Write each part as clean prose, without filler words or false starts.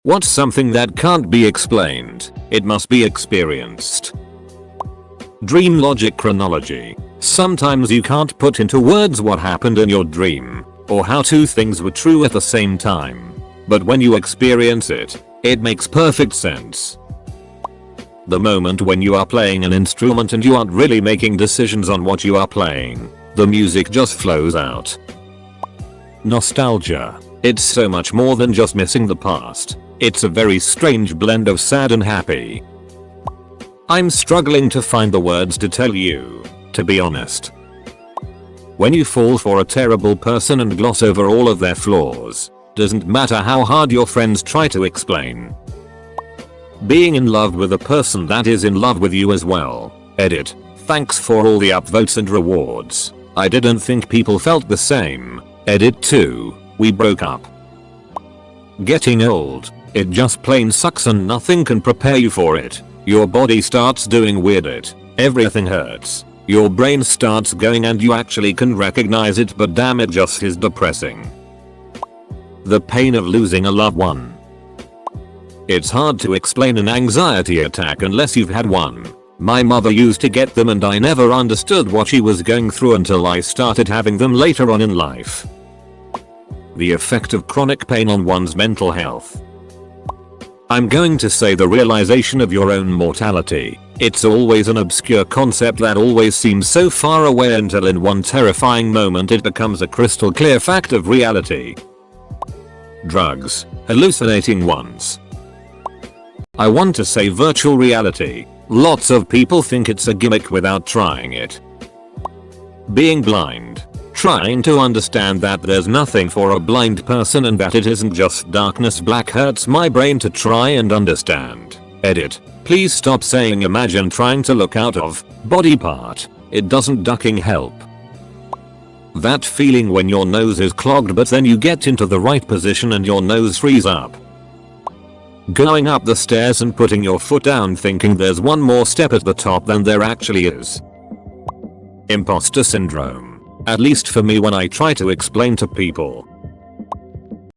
What's something that can't be explained? It must be experienced. Dream logic chronology. Sometimes you can't put into words what happened in your dream, or how two things were true at the same time. But when you experience it, it makes perfect sense. The moment when you are playing an instrument and you aren't really making decisions on what you are playing, the music just flows out. Nostalgia. It's so much more than just missing the past. It's a very strange blend of sad and happy. I'm struggling to find the words to tell you, to be honest. When you fall for a terrible person and gloss over all of their flaws, doesn't matter how hard your friends try to explain. Being in love with a person that is in love with you as well. Edit. Thanks for all the upvotes and rewards. I didn't think people felt the same. Edit 2. We broke up. Getting old. It just plain sucks and nothing can prepare you for it. Your body starts doing weird shit. Everything hurts. Your brain starts going and you actually can recognize it, but damn, it just is depressing. The pain of losing a loved one. It's hard to explain an anxiety attack unless you've had one. My mother used to get them and I never understood what she was going through until I started having them later on in life. The effect of chronic pain on one's mental health. I'm going to say the realization of your own mortality. It's always an obscure concept that always seems so far away until in one terrifying moment it becomes a crystal clear fact of reality. Drugs. Hallucinating ones. I want to say virtual reality. Lots of people think it's a gimmick without trying it. Being blind. Trying to understand that there's nothing for a blind person and that it isn't just darkness. Black hurts my brain to try and understand. Edit. Please stop saying imagine trying to look out of body part. It doesn't ducking help. That feeling when your nose is clogged but then you get into the right position and your nose frees up. Going up the stairs and putting your foot down thinking there's one more step at the top than there actually is. Imposter syndrome. At least for me when I try to explain to people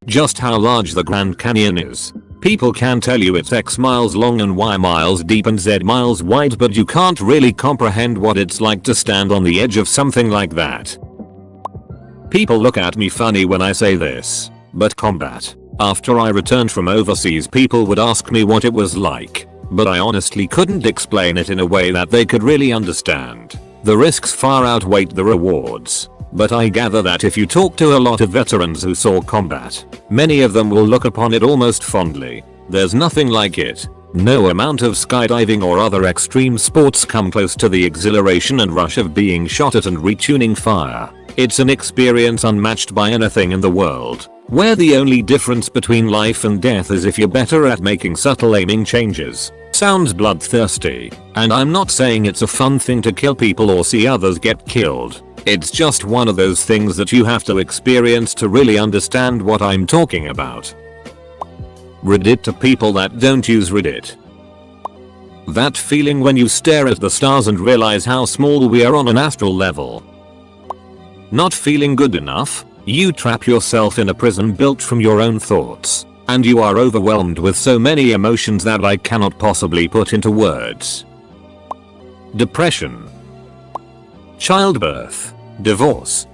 just how large the Grand Canyon is. People can tell you it's X miles long and Y miles deep and Z miles wide, but you can't really comprehend what it's like to stand on the edge of something like that. People look at me funny when I say this, but combat. After I returned from overseas, people would ask me what it was like, but I honestly couldn't explain it in a way that they could really understand. The risks far outweighed the rewards. But I gather that if you talk to a lot of veterans who saw combat, many of them will look upon it almost fondly. There's nothing like it. No amount of skydiving or other extreme sports come close to the exhilaration and rush of being shot at and retuning fire. It's an experience unmatched by anything in the world, where the only difference between life and death is if you're better at making subtle aiming changes. Sounds bloodthirsty, and I'm not saying it's a fun thing to kill people or see others get killed. It's just one of those things that you have to experience to really understand what I'm talking about. Reddit to people that don't use Reddit. That feeling when you stare at the stars and realize how small we are on an astral level. Not feeling good enough, you trap yourself in a prison built from your own thoughts, and you are overwhelmed with so many emotions that I cannot possibly put into words. Depression. Childbirth. Divorce.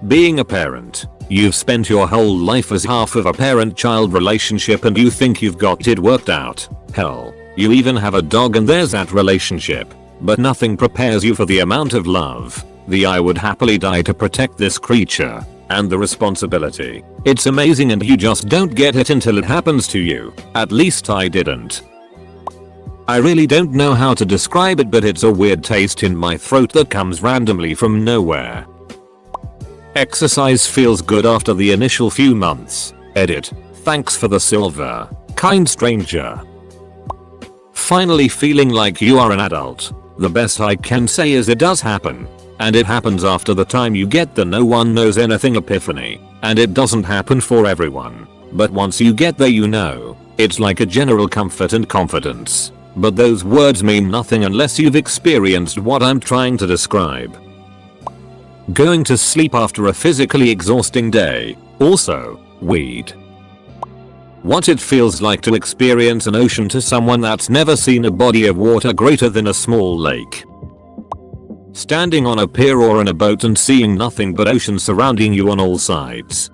Being a parent. You've spent your whole life as half of a parent-child relationship and you think you've got it worked out. Hell, you even have a dog and there's that relationship. But nothing prepares you for the amount of love, the I would happily die to protect this creature, and the responsibility. It's amazing and you just don't get it until it happens to you. At least I didn't. I really don't know how to describe it, but it's a weird taste in my throat that comes randomly from nowhere. Exercise feels good after the initial few months. Edit. Thanks for the silver, kind stranger. Finally feeling like you are an adult. The best I can say is it does happen. And it happens after the time you get the no one knows anything epiphany. And it doesn't happen for everyone. But once you get there you know. It's like a general comfort and confidence. But those words mean nothing unless you've experienced what I'm trying to describe. Going to sleep after a physically exhausting day. Also, weed. What it feels like to experience an ocean to someone that's never seen a body of water greater than a small lake. Standing on a pier or in a boat and seeing nothing but ocean surrounding you on all sides.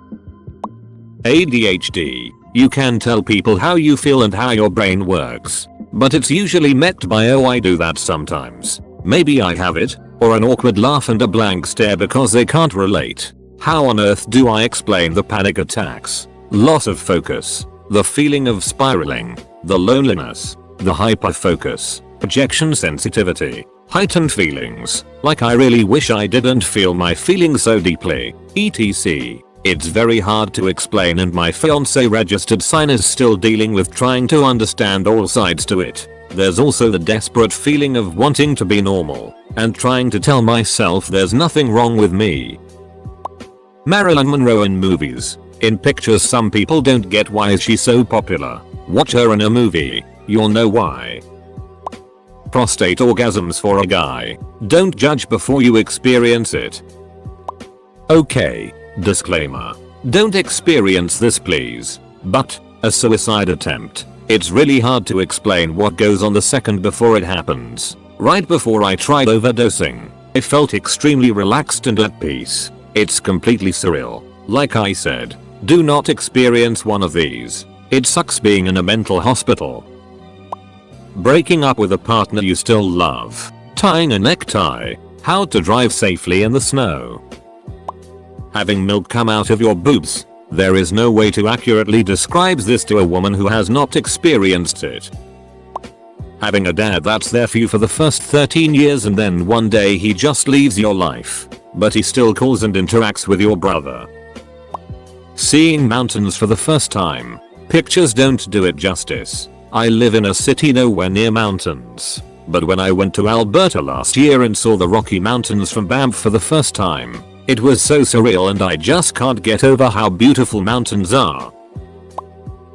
ADHD. You can tell people how you feel and how your brain works, but it's usually met by "oh, I do that sometimes. Maybe I have it," or an awkward laugh and a blank stare because they can't relate. How on earth do I explain the panic attacks, loss of focus, the feeling of spiraling, the loneliness, the hyperfocus, projection sensitivity, heightened feelings, like I really wish I didn't feel my feelings so deeply, etc. It's very hard to explain, and my fiance registered sign is still dealing with trying to understand all sides to it. There's also the desperate feeling of wanting to be normal and trying to tell myself there's nothing wrong with me. Marilyn Monroe in movies. In pictures some people don't get why is she so popular. Watch her in a movie, you'll know why. Prostate orgasms for a guy. Don't judge before you experience it. Okay, disclaimer. Don't experience this please. But, a suicide attempt. It's really hard to explain what goes on the second before it happens. Right before I tried overdosing, I felt extremely relaxed and at peace. It's completely surreal. Like I said, do not experience one of these. It sucks being in a mental hospital. Breaking up with a partner you still love. Tying a necktie. How to drive safely in the snow. Having milk come out of your boobs. There is no way to accurately describe this to a woman who has not experienced it. Having a dad that's there for you for the first 13 years and then one day he just leaves your life, but he still calls and interacts with your brother. Seeing mountains for the first time. Pictures don't do it justice. I live in a city nowhere near mountains, but when I went to Alberta last year and saw the Rocky Mountains from Banff for the first time, it was so surreal and I just can't get over how beautiful mountains are.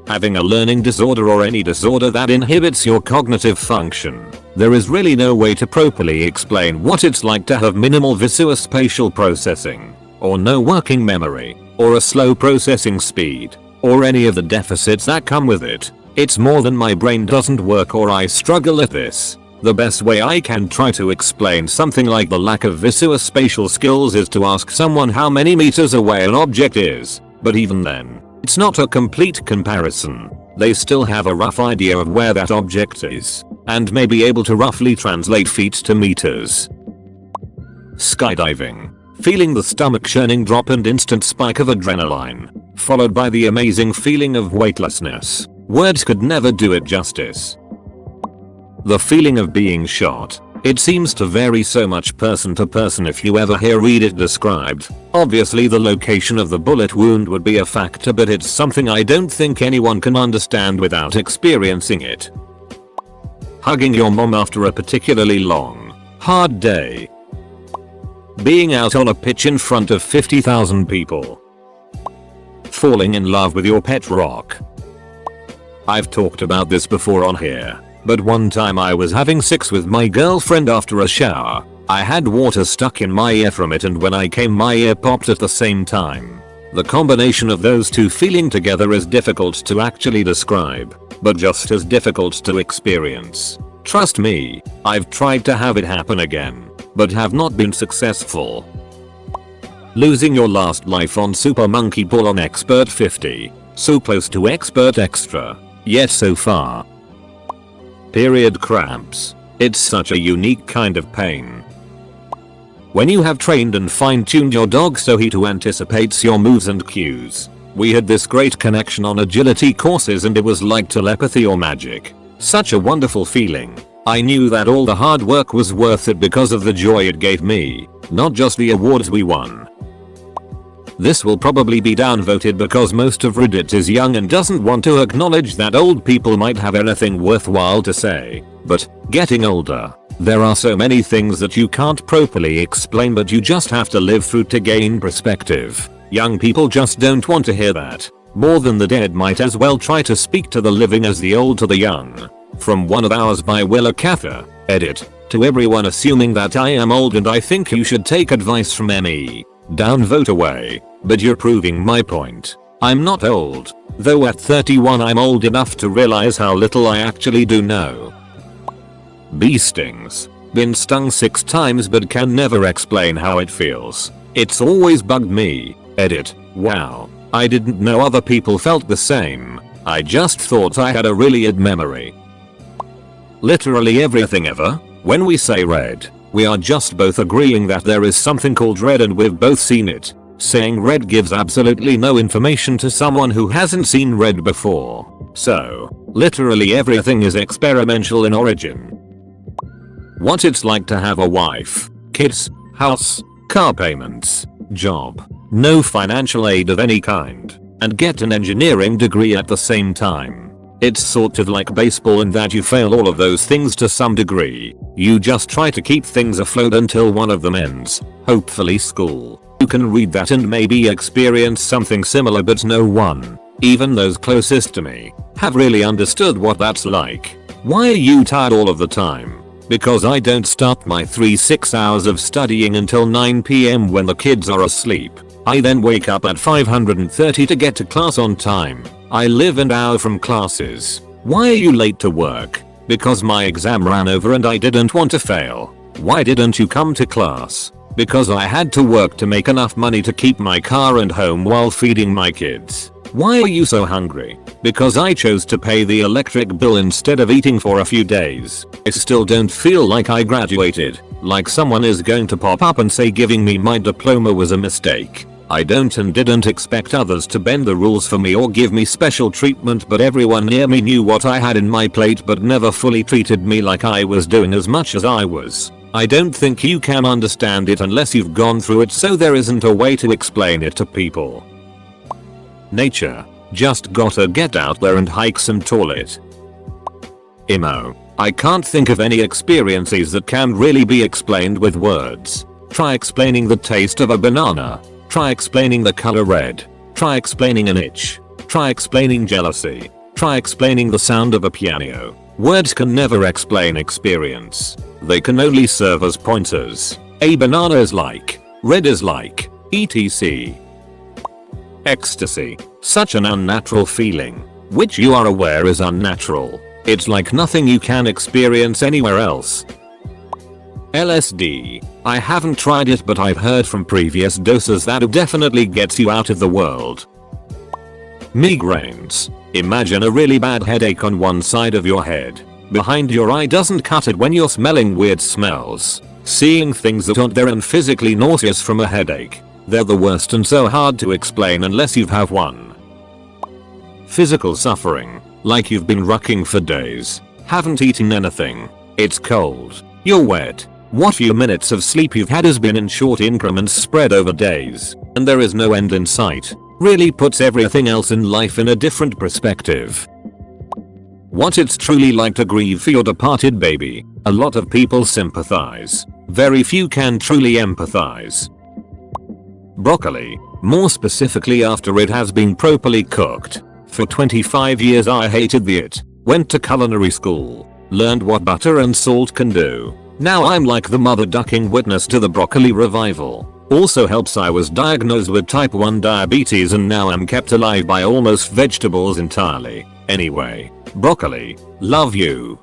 Having a learning disorder or any disorder that inhibits your cognitive function. There is really no way to properly explain what it's like to have minimal visuospatial processing, or no working memory, or a slow processing speed, or any of the deficits that come with it. It's more than my brain doesn't work or I struggle at this. The best way I can try to explain something like the lack of visuospatial skills is to ask someone how many meters away an object is, but even then, it's not a complete comparison. They still have a rough idea of where that object is, and may be able to roughly translate feet to meters. Skydiving. Feeling the stomach churning drop and instant spike of adrenaline, followed by the amazing feeling of weightlessness. Words could never do it justice. The feeling of being shot. It seems to vary so much person to person if you ever hear it described. Obviously the location of the bullet wound would be a factor, but it's something I don't think anyone can understand without experiencing it. Hugging your mom after a particularly long, hard day. Being out on a pitch in front of 50,000 people. Falling in love with your pet rock. I've talked about this before on here, but one time I was having sex with my girlfriend after a shower. I had water stuck in my ear from it, and when I came my ear popped at the same time. The combination of those two feeling together is difficult to actually describe, but just as difficult to experience. Trust me, I've tried to have it happen again, but have not been successful. Losing your last life on Super Monkey Ball on Expert 50. So close to Expert Extra, yet so far. Period cramps. It's such a unique kind of pain. When you have trained and fine-tuned your dog so he too anticipates your moves and cues. We had this great connection on agility courses and it was like telepathy or magic. Such a wonderful feeling. I knew that all the hard work was worth it because of the joy it gave me, not just the awards we won. This will probably be downvoted because most of Reddit is young and doesn't want to acknowledge that old people might have anything worthwhile to say. But, getting older, there are so many things that you can't properly explain, but you just have to live through to gain perspective. Young people just don't want to hear that. More than the dead might as well try to speak to the living as the old to the young. From one of ours by Willa Cather, edit, to everyone assuming that I am old and I think you should take advice from me. Downvote away, but you're proving my point. I'm not old. Though at 31 I'm old enough to realize how little I actually do know. Bee stings. Been stung 6 times but can never explain how it feels. It's always bugged me. Edit. Wow. I didn't know other people felt the same. I just thought I had a really odd memory. Literally everything ever. When we say red, we are just both agreeing that there is something called red and we've both seen it. Saying red gives absolutely no information to someone who hasn't seen red before. So, literally everything is experimental in origin. What it's like to have a wife, kids, house, car payments, job, no financial aid of any kind, and get an engineering degree at the same time. It's sort of like baseball in that you fail all of those things to some degree. You just try to keep things afloat until one of them ends, hopefully school. You can read that and maybe experience something similar, but no one, even those closest to me, have really understood what that's like. Why are you tired all of the time? Because I don't start my 3-6 hours of studying until 9 PM when the kids are asleep. I then wake up at 5:30 to get to class on time. I live an hour from classes. Why are you late to work? Because my exam ran over and I didn't want to fail. Why didn't you come to class? Because I had to work to make enough money to keep my car and home while feeding my kids. Why are you so hungry? Because I chose to pay the electric bill instead of eating for a few days. I still don't feel like I graduated, like someone is going to pop up and say giving me my diploma was a mistake. I don't and didn't expect others to bend the rules for me or give me special treatment, but everyone near me knew what I had in my plate but never fully treated me like I was doing as much as I was. I don't think you can understand it unless you've gone through it, so there isn't a way to explain it to people. Nature. Just gotta get out there and hike some toilet. Emo. I can't think of any experiences that can really be explained with words. Try explaining the taste of a banana. Try explaining the color red. Try explaining an itch. Try explaining jealousy. Try explaining the sound of a piano. Words can never explain experience. They can only serve as pointers. A banana is like, red is like, etc. Ecstasy. Such an unnatural feeling, which you are aware is unnatural. It's like nothing you can experience anywhere else. LSD. I haven't tried it, but I've heard from previous doses that it definitely gets you out of the world. Migraines. Imagine a really bad headache on one side of your head. Behind your eye doesn't cut it when you're smelling weird smells, seeing things that aren't there, and physically nauseous from a headache. They're the worst and so hard to explain unless you have one. Physical suffering. Like you've been rucking for days. Haven't eaten anything. It's cold. You're wet. What few minutes of sleep you've had has been in short increments spread over days, and there is no end in sight. Really puts everything else in life in a different perspective. What it's truly like to grieve for your departed baby. A lot of people sympathize. Very few can truly empathize. Broccoli. More specifically after it has been properly cooked. For 25 years I hated it. Went to culinary school. Learned what butter and salt can do. Now I'm like the mother ducking witness to the broccoli revival. Also helps I was diagnosed with type 1 diabetes and now I'm kept alive by almost vegetables entirely. Anyway, broccoli, love you.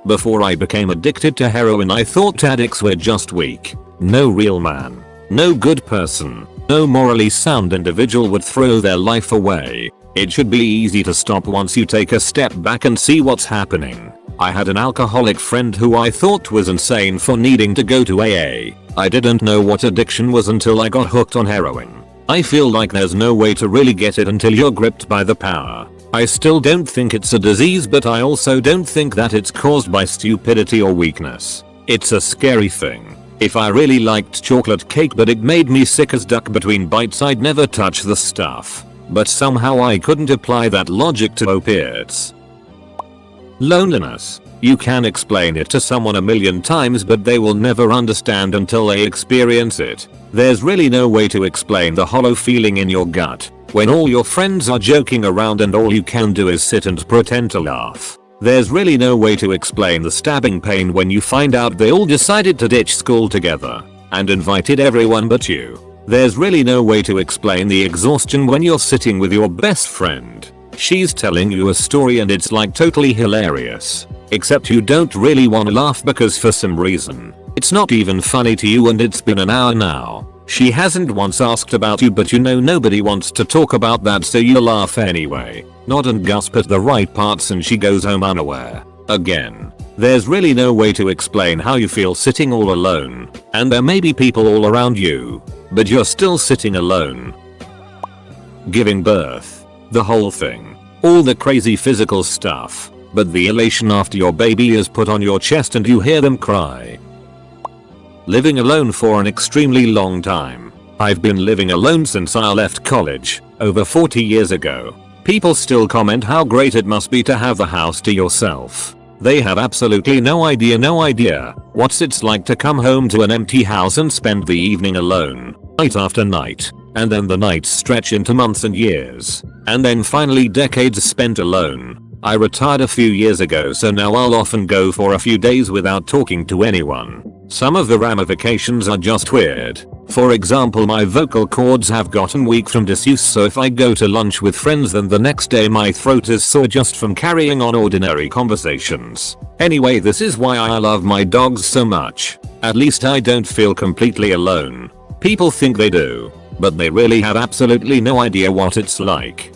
Before I became addicted to heroin I thought addicts were just weak. No real man. No good person. No morally sound individual would throw their life away. It should be easy to stop once you take a step back and see what's happening. I had an alcoholic friend who I thought was insane for needing to go to AA. I didn't know what addiction was until I got hooked on heroin. I feel like there's no way to really get it until you're gripped by the power. I still don't think it's a disease, but I also don't think that it's caused by stupidity or weakness. It's a scary thing. If I really liked chocolate cake but it made me sick as duck between bites, I'd never touch the stuff. But somehow I couldn't apply that logic to opiates. Loneliness. You can explain it to someone a million times but they will never understand until they experience it. There's really no way to explain the hollow feeling in your gut when all your friends are joking around and all you can do is sit and pretend to laugh. There's really no way to explain the stabbing pain when you find out they all decided to ditch school together and invited everyone but you. There's really no way to explain the exhaustion when you're sitting with your best friend. She's telling you a story and it's like totally hilarious. Except you don't really wanna laugh because for some reason, it's not even funny to you and it's been an hour now. She hasn't once asked about you but you know nobody wants to talk about that so you laugh anyway. Nod and gasp at the right parts and she goes home unaware. Again. There's really no way to explain how you feel sitting all alone. And there may be people all around you. But you're still sitting alone. Giving birth. The whole thing. All the crazy physical stuff. But the elation after your baby is put on your chest and you hear them cry. Living alone for an extremely long time. I've been living alone since I left college, over 40 years ago. People still comment how great it must be to have the house to yourself. They have absolutely no idea what it's like to come home to an empty house and spend the evening alone, night after night, and then the nights stretch into months and years, and then finally decades spent alone. I retired a few years ago so now I'll often go for a few days without talking to anyone. Some of the ramifications are just weird. For example, my vocal cords have gotten weak from disuse, so if I go to lunch with friends then the next day my throat is sore just from carrying on ordinary conversations. Anyway, this is why I love my dogs so much. At least I don't feel completely alone. People think they do, but they really have absolutely no idea what it's like.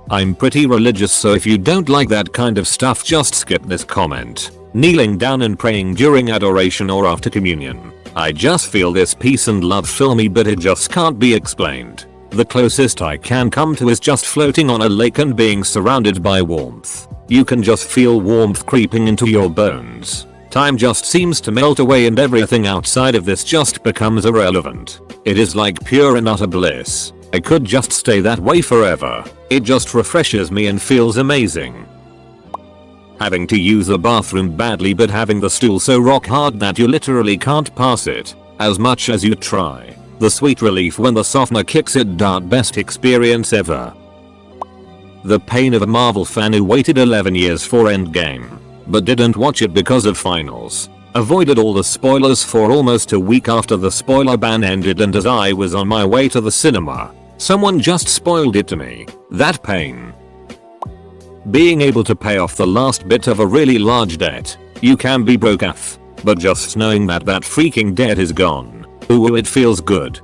I'm pretty religious, so if you don't like that kind of stuff just skip this comment. Kneeling down and praying during adoration or after communion. I just feel this peace and love fill me, but it just can't be explained. The closest I can come to is just floating on a lake and being surrounded by warmth. You can just feel warmth creeping into your bones. Time just seems to melt away and everything outside of this just becomes irrelevant. It is like pure and utter bliss. I could just stay that way forever. It just refreshes me and feels amazing. Having to use the bathroom badly but having the stool so rock hard that you literally can't pass it, as much as you try. The sweet relief when the softener kicks it. Best experience ever. The pain of a Marvel fan who waited 11 years for Endgame, but didn't watch it because of finals. Avoided all the spoilers for almost a week after the spoiler ban ended, and as I was on my way to the cinema, someone just spoiled it to me. That pain. Being able to pay off the last bit of a really large debt. You can be broke AF, but just knowing that that freaking debt is gone. Ooh, it feels good.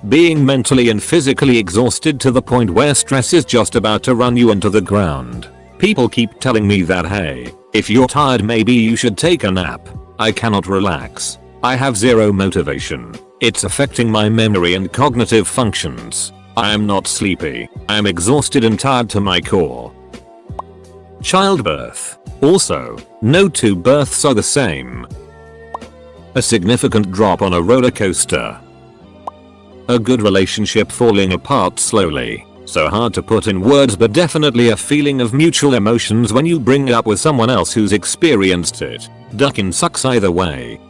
Being mentally and physically exhausted to the point where stress is just about to run you into the ground. People keep telling me that hey, if you're tired maybe you should take a nap. I cannot relax. I have zero motivation. It's affecting my memory and cognitive functions. I am not sleepy. I am exhausted and tired to my core. Childbirth. Also, no two births are the same. A significant drop on a roller coaster. A good relationship falling apart slowly. So hard to put in words, but definitely a feeling of mutual emotions when you bring it up with someone else who's experienced it. Duckin' sucks either way.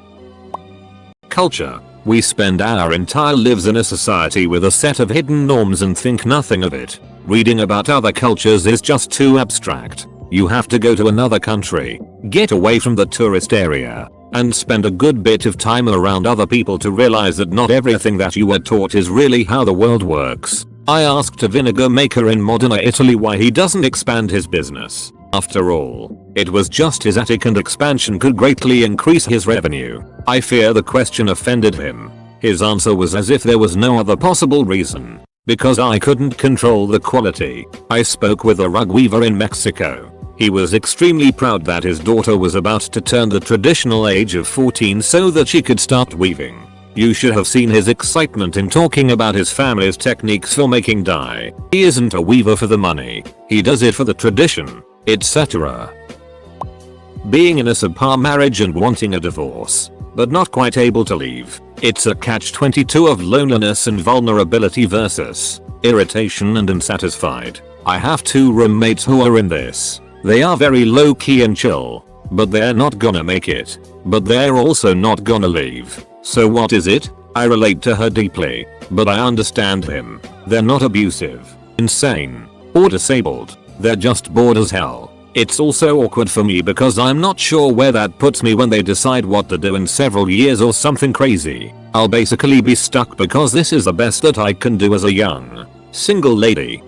Culture. We spend our entire lives in a society with a set of hidden norms and think nothing of it. Reading about other cultures is just too abstract. You have to go to another country, get away from the tourist area, and spend a good bit of time around other people to realize that not everything that you were taught is really how the world works. I asked a vinegar maker in modern Italy why he doesn't expand his business. After all, it was just his attic and expansion could greatly increase his revenue. I fear the question offended him. His answer was as if there was no other possible reason. Because I couldn't control the quality. I spoke with a rug weaver in Mexico. He was extremely proud that his daughter was about to turn the traditional age of 14 so that she could start weaving. You should have seen his excitement in talking about his family's techniques for making dye. He isn't a weaver for the money. He does it for the tradition, etc. Being in a subpar marriage and wanting a divorce, but not quite able to leave. It's a catch-22 of loneliness and vulnerability versus irritation and unsatisfied. I have 2 roommates who are in this. They are very low-key and chill, but they're not gonna make it. But they're also not gonna leave. So what is it? I relate to her deeply, but I understand him. They're not abusive, insane, or disabled. They're just bored as hell. It's also awkward for me because I'm not sure where that puts me when they decide what to do in several years or something crazy. I'll basically be stuck because this is the best that I can do as a young, single lady.